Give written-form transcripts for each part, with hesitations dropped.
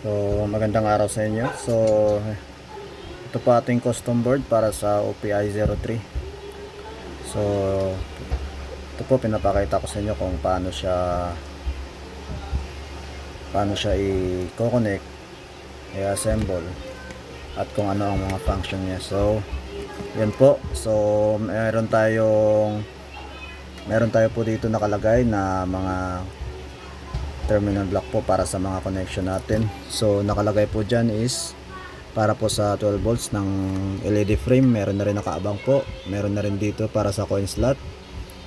So magandang araw sa inyo. So ito po ating custom board para sa OPI 03. So ito po pinapakita ko sa inyo kung paano siya i-connect, i-assemble at kung ano ang mga function niya. So yan po. So meron tayo po dito nakalagay na mga terminal block po para sa mga connection natin. So nakalagay po dyan is para po sa 12 volts ng LED frame. Meron na rin nakaabang po, meron na rin dito para sa coin slot,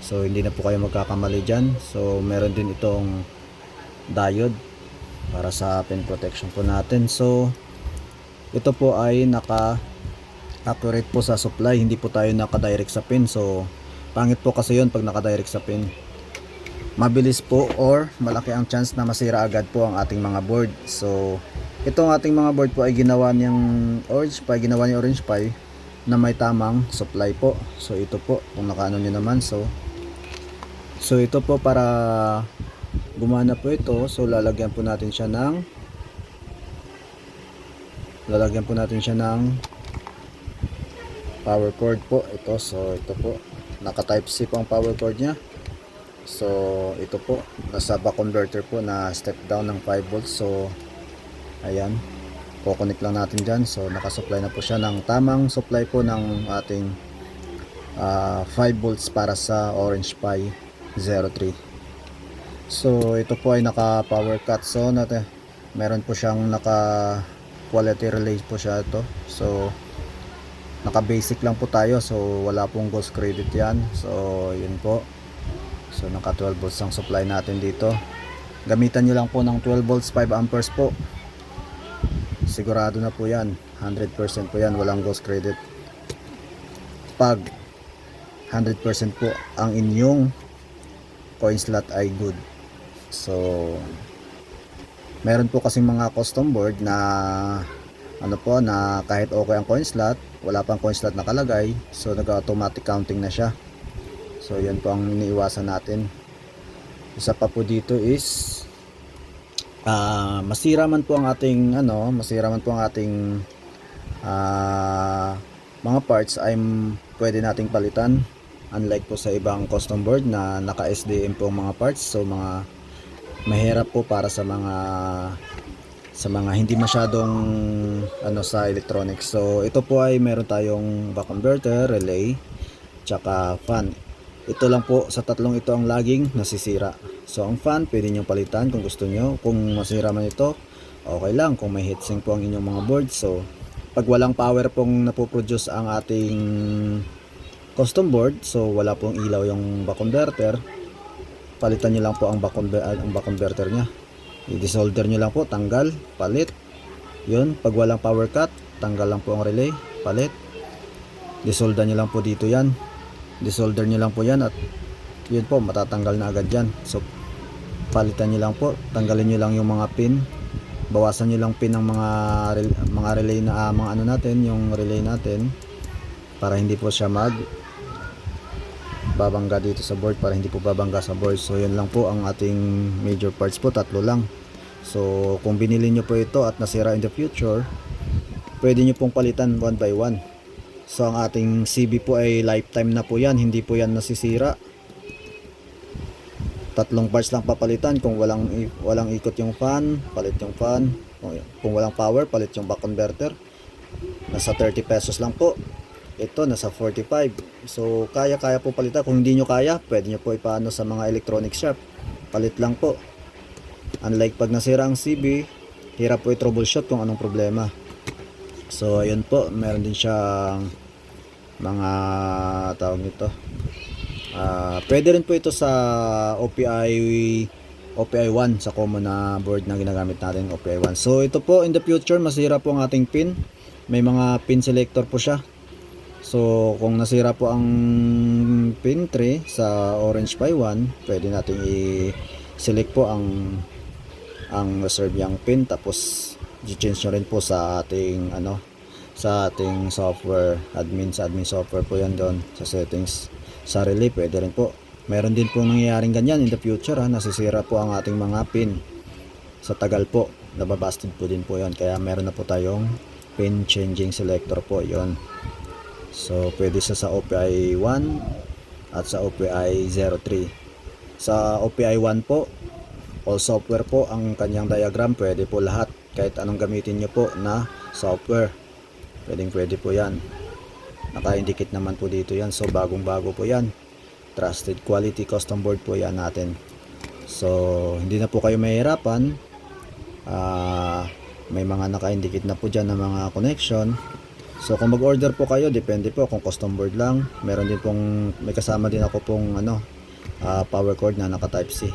so hindi na po kayo magkakamali dyan. So meron din itong diode para sa pin protection po natin. So ito po ay naka accurate po sa supply, hindi po tayo naka direct sa pin. So pangit po kasi yun pag naka direct sa pin, mabilis po or malaki ang chance na masira agad po ang ating mga board. So itong ating mga board po ay ginawa niyang Orange Pi na may tamang supply po. So ito po kung nakaano nyo naman. So ito po para gumana po ito. So lalagyan po natin siya ng power cord po ito. So ito po naka type C po ang power cord nya. So ito po nasa back converter po na step down ng 5 volts. So ayan, kukonek lang natin dyan. So nakasupply na po siya ng tamang supply po ng ating 5 volts para sa Orange Pi 03. So ito po ay naka power cut. So meron po siyang naka quality relay po siya ito. So naka basic lang po tayo, so wala pong ghost credit yan. So yun po. So naka 12 volts ang supply natin dito. Gamitan nyo lang po ng 12 volts 5 amperes po. Sigurado na po yan, 100% po yan, walang ghost credit pag 100% po ang inyong coin slot ay good. So meron po kasing mga custom board na na kahit okay ang coin slot, wala pang coin slot nakalagay, so nag-automatic counting na siya. So yan po ang iniiwasan natin. Isa pa po dito is masira man po ang ating mga parts ay pwede nating palitan, unlike po sa ibang custom board na naka SDM po ang mga parts. So mga mahirap po para sa mga hindi masyadong sa electronics. So ito po ay meron tayong back converter, relay, tsaka fan. Ito lang po sa tatlong ito ang laging nasisira. So ang fan pwede nyo palitan kung gusto nyo. Kung masira man ito, okay lang kung may heatsink po ang inyong mga board. So pag walang power pong napoproduce ang ating custom board, so wala pong ilaw yung back converter, palitan nyo lang po ang back converter nya. I-desolder nyo lang po, tanggal, palit. Yun, pag walang power cut, tanggal lang po ang relay, palit. Desolder nyo lang po dito yan. Desolder nyo lang po yan at yun po, matatanggal na agad yan. So palitan nyo lang po, tanggalin nyo lang yung mga pin, bawasan nyo lang pin ng mga relay na yung relay natin, para hindi po siya babangga dito sa board, para hindi po babangga sa board. So yun lang po ang ating major parts po, tatlo lang. So kung binili nyo po ito at nasira in the future, pwede nyo pong palitan one by one. So ang ating CB po ay lifetime na po yan, hindi po yan nasisira. Tatlong parts lang papalitan. Kung walang ikot yung fan, palit yung fan. Kung walang power, palit yung back converter. Nasa 30 pesos lang po. Ito nasa 45. So kaya po palitan. Kung hindi nyo kaya, pwede nyo po ipaano sa mga electronic shop, palit lang po. Unlike pag nasira ang CB, hirap po i-troubleshoot kung anong problema. So ayun po, meron din siyang mga tawag nito. Pwede rin po ito sa OPI 1, sa common na board na ginagamit natin, OPI 1. So ito po, in the future masira po ang ating pin, may mga pin selector po siya. So kung nasira po ang pin 3 sa Orange Pi 1, pwede natin i-select po ang reserve yung pin, tapos i-change nyo rin po sa ating software, sa admin software po yan doon sa settings. Sa relay pwede rin po. Meron din po nangyayaring ganyan in the future, nasisira po ang ating mga pin sa tagal po. nababasted po din po yan, kaya meron na po tayong pin changing selector po yon. So pwede sa OPI 1 at sa OPI 03. Sa OPI 1 po, all software po ang kanyang diagram, pwede po lahat, kahit anong gamitin nyo po na software, pwede po yan. Naka-indicate naman po dito yan, so bagong bago po yan, trusted quality custom board po yan natin. So hindi na po kayo mahirapan, may mga naka-indicate na po dyan ng mga connection. So kung mag-order po kayo, depende po kung custom board lang, meron din pong, may kasama din ako pong power cord na naka type C.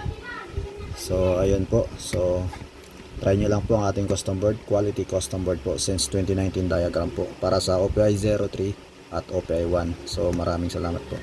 So ayun po, so try nyo lang po ang ating custom board, quality custom board po since 2019 diagram po, para sa OPI 03 at OPI 1. So maraming salamat po.